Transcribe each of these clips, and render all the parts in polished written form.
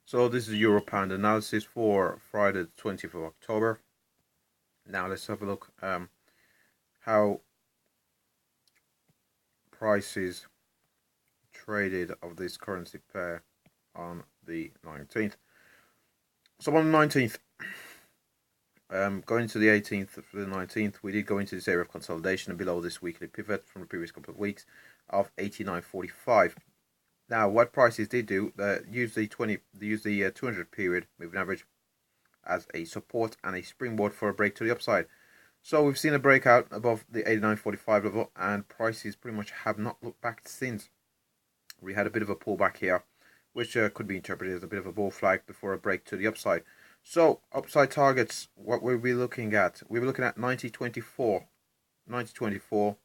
So this is Euro Pound analysis for Friday the 20th of October. Now let's have a look how prices traded of this currency pair on the 19th. So on the 19th, going to the 18th for the 19th, we did go into this area of consolidation and below this weekly pivot from the previous couple of weeks of 89.45. Now, what prices did do, use the 200 period moving average as a support and a springboard for a break to the upside. So we've seen a breakout above the 89.45 level, and prices pretty much have not looked back since. We had a bit of a pullback here, which could be interpreted as a bit of a bull flag before a break to the upside. So upside targets, what we'll be looking at, we were looking at 90.24. 90.24,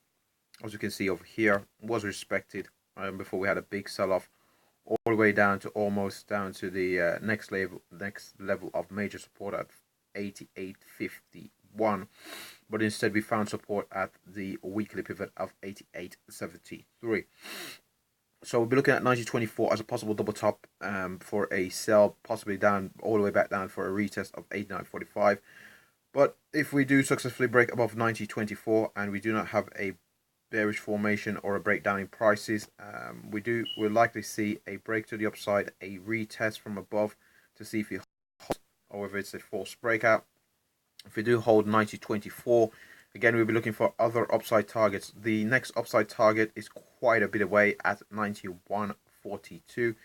as you can see over here, was respected before we had a big sell-off all the way down to almost down to the next level of major support at 88.51, but instead we found support at the weekly pivot of 88.73. So we'll be looking at 90.24 as a possible double top for a sell, possibly down all the way back down for a retest of 89.45. But if we do successfully break above 90.24 and we do not have a bearish formation or a breakdown in prices, we'll likely see a break to the upside, a retest from above to see if it holds or whether it's a false breakout. If we do hold 90.24, again we'll be looking for other upside targets. The next upside target is quite a bit away at 91.42.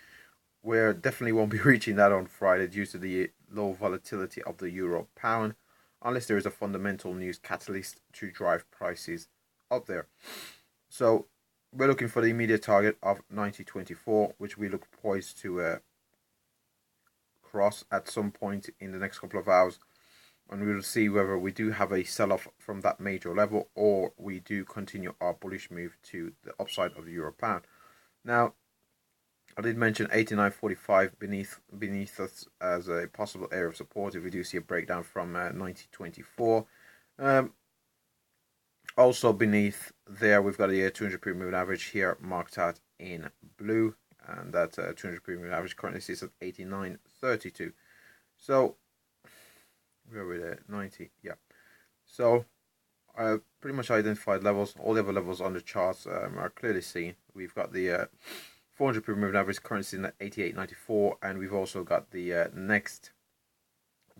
We definitely won't be reaching that on Friday due to the low volatility of the euro pound, unless there is a fundamental news catalyst to drive prices up there. So we're looking for the immediate target of 90.24, which we look poised to cross at some point in the next couple of hours, and we will see whether we do have a sell-off from that major level or we do continue our bullish move to the upside of the euro pound. Now, I did mention 89.45 beneath us as a possible area of support if we do see a breakdown from 90.24. Also beneath there, we've got a 200 period moving average here marked out in blue, and that 200 period moving average currently sits at 89.32. So where are we there? 90, yeah. So pretty much identified levels. All the other levels on the charts are clearly seen. We've got the 400 period moving average currently sitting at 88.94, and we've also got the next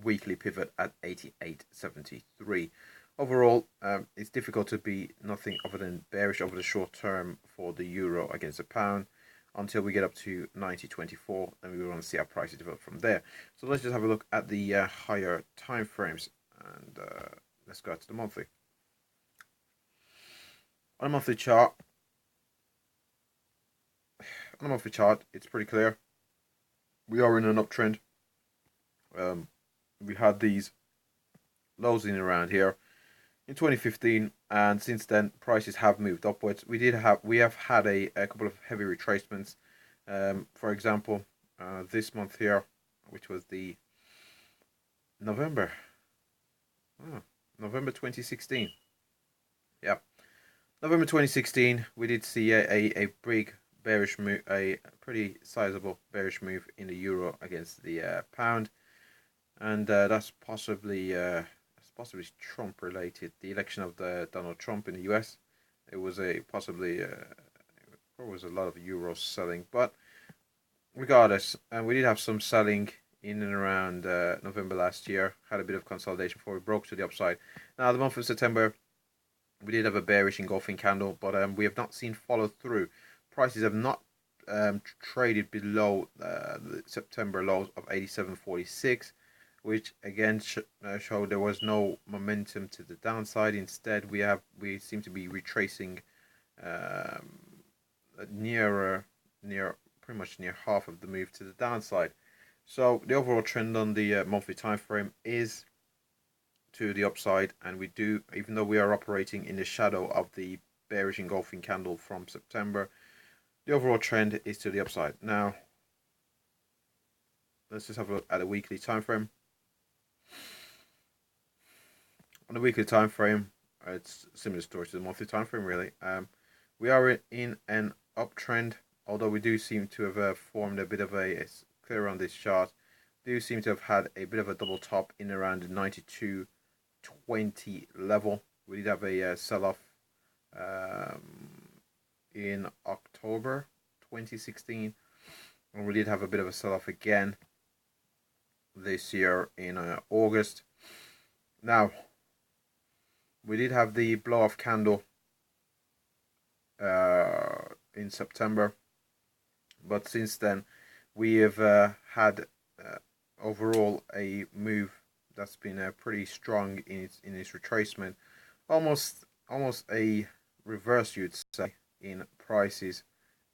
weekly pivot at 88.73. Overall, it's difficult to be nothing other than bearish over the short term for the euro against the pound until we get up to 90.24, and we want to see how prices develop from there. So let's just have a look at the higher time frames, and let's go to the monthly. On a monthly chart, it's pretty clear. We are in an uptrend. We had these lows in around here in 2015, and since then prices have moved upwards. We have had a couple of heavy retracements. For example, this month here, which was the November 2016. Yeah, November 2016, we did see a big bearish move, a pretty sizable bearish move in the euro against the pound, and that's possibly Trump related. The election of Donald Trump in the US, it was there was a lot of euro selling, but regardless, we did have some selling in and around November last year. Had a bit of consolidation before we broke to the upside. Now the month of September, we did have a bearish engulfing candle, but we have not seen follow through. Prices have not traded below the September lows of 87.46, which again showed there was no momentum to the downside. Instead, we seem to be retracing pretty much near half of the move to the downside. So the overall trend on the monthly time frame is to the upside, and we do, even though we are operating in the shadow of the bearish engulfing candle from September, the overall trend is to the upside. Now let's just have a look at a weekly time frame. On the weekly time frame, it's a similar story to the monthly time frame, really. We are in an uptrend, although we do seem to have formed a bit of a clear on this chart, do seem to have had a bit of a double top in around the 92.20 level. We did have a sell-off in October 2016, and we did have a bit of a sell-off again this year in August. Now, we did have the blow-off candle in September, but since then we have had overall a move that's been pretty strong in its retracement, almost a reverse, you'd say, in prices,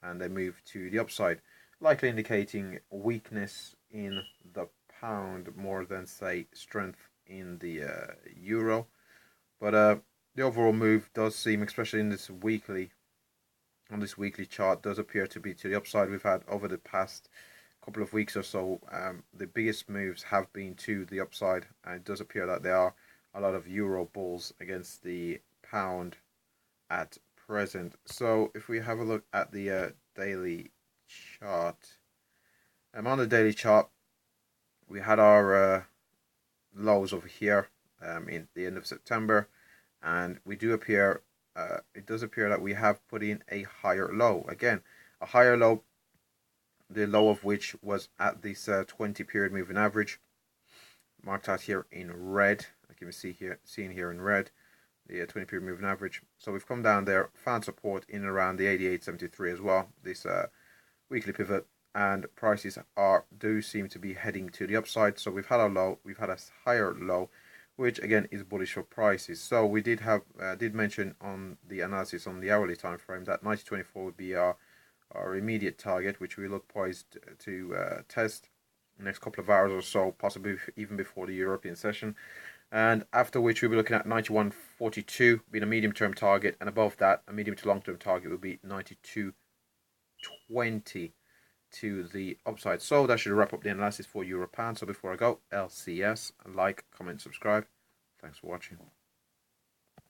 and a move to the upside, likely indicating weakness in the pound more than, say, strength in the euro. But the overall move does seem, especially in this weekly, on this weekly chart, does appear to be to the upside. We've had over the past couple of weeks or so, the biggest moves have been to the upside, and it does appear that there are a lot of euro bulls against the pound at present. So if we have a look at the daily chart, on the daily chart, we had our lows over here in the end of September, and we do appear, it does appear that we have put in a higher low. Again, a higher low, the low of which was at this 20 period moving average, marked out here in red. Like you can see here, here in red, the 20 period moving average. So we've come down there, found support in around the 88.73 as well, this weekly pivot, and prices do seem to be heading to the upside. So we've had a low, we've had a higher low, which again is bullish for prices. So we did have did mention on the analysis on the hourly time frame that 90.24 would be our immediate target, which we look poised to test the next couple of hours or so, possibly even before the European session. And after which we'll be looking at 91.42 being a medium-term target, and above that, a medium to long-term target will be 92.20 to the upside. So that should wrap up the analysis for Euro Pound. So before I go, LCS, like, comment, subscribe. Thanks for watching.